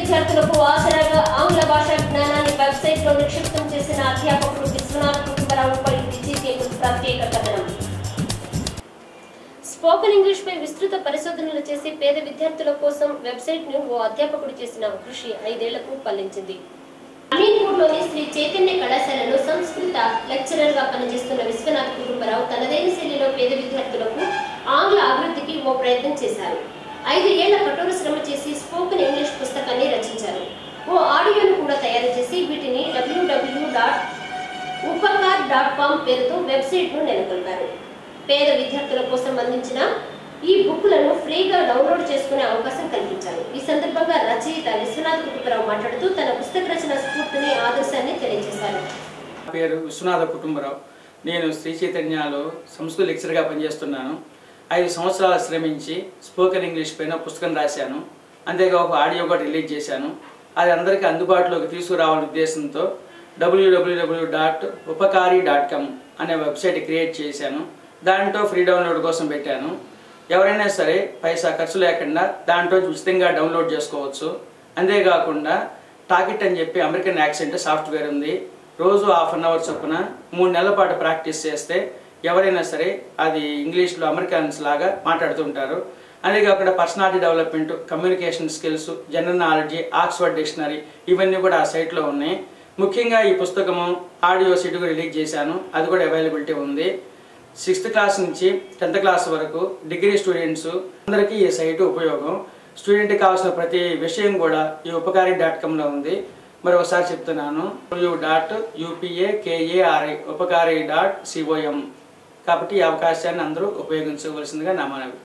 విద్యార్థులకు ఆసరాగా ఆంగ్ల భాషా జ్ఞానాన్ని వెబ్సైట్లో నిక్షిప్తం చేసిన అధ్యాపకుడు విశ్వనాథ్ కుటుంబరావుపై విజయ్ కేబుల్ ప్రత్యేక కథనం. స్పోకెన్ ఇంగ్లీష్ పై విస్తృత పరిశోధనలు చేసి పేద విద్యార్థుల కోసం వెబ్సైట్ ను ఓ అధ్యాపకుడు చేసిన కృషి 5 ఏళ్లకు ఫలించింది. అమీన్పూర్లోని శ్రీ చైతన్య కళాశాలలో సంస్కృత లెక్చరర్ గా పనిచేస్తున్న విశ్వనాథ్ కుటుంబరావు తనదైన శైలిలో పేద విద్యార్థులకు ఆంగ్ల అభివృద్ధికి ఓ ప్రయత్నం చేశారు. 5 ఏళ్ల కఠోర శ్రమ చేసి స్పోకెన్ ఇంగ్లీష్ పుస్తకాన్ని రచించారు. ఓ ఆడియోను కూడా తయారు చేసి వీటిని www.upakar.com పేరుతో వెబ్సైట్ ను నెలకొల్పారు. పేద విద్యార్థుల కోసం అందించిన ఈ బుక్లను ఫ్రీగా డౌన్లోడ్ చేసుకునే అవకాశం కల్పించారు. ఈ సందర్భంగా రచయిత విశ్వనాథ్ కుటుంబరావు మాట్లాడుతూ తన పుస్తక రచన స్ఫూర్తిని ఆదర్శాన్ని తెలియజేశారు. నా పేరు విశ్వనాథ్ కుటుంబరావు. నేను శ్రీ చైతన్యలో సంస్కృత లెక్చరర్గా పనిచేస్తున్నాను. 5 సంవత్సరాలు శ్రమించి స్పోకెన్ ఇంగ్లీష్ పైన పుస్తకం రాశాను. అంతేగా ఒక ఆడియో కూడా రిలీజ్ చేశాను. అది అందరికీ అందుబాటులోకి తీసుకురావాలనే ఉద్దేశంతో www.upakari.com అనే వెబ్సైట్ క్రియేట్ చేశాను. దాంట్లో ఫ్రీ డౌన్లోడ్ కోసం పెట్టాను. ఎవరైనా సరే పైసా ఖర్చు లేకుండా దాంట్లో ఉచితంగా డౌన్లోడ్ చేసుకోవచ్చు. అంతేకాకుండా టాకిట్ అని చెప్పి అమెరికన్ యాక్సెంట్ సాఫ్ట్వేర్ ఉంది. రోజు ½ అన్ అవర్ చొప్పున 3 నెలల పాటు ప్రాక్టీస్ చేస్తే ఎవరైనా సరే అది ఇంగ్లీష్లో అమెరికన్స్ లాగా మాట్లాడుతుంటారు. అంతేకాకుండా personality development, communication skills, general knowledge, Oxford dictionary ఇవన్నీ కూడా ఆ సైట్లో ఉన్నాయి. ముఖ్యంగా ఈ పుస్తకము ఆడియో సీట్ రిలీజ్ చేశాను. అది కూడా అవైలబిలిటీ ఉంది. 6th క్లాస్ నుంచి 10th క్లాస్ వరకు డిగ్రీ స్టూడెంట్స్ అందరికీ ఈ సైట్ ఉపయోగం. స్టూడెంట్కి కావాల్సిన ప్రతి విషయం కూడా ఈ upakari.comలో ఉంది. మరి ఒకసారి చెప్తున్నాను, www.upakari upakari.com. కాబట్టి ఈ అవకాశాన్ని అందరూ ఉపయోగించవలసిందిగా నా మనవి.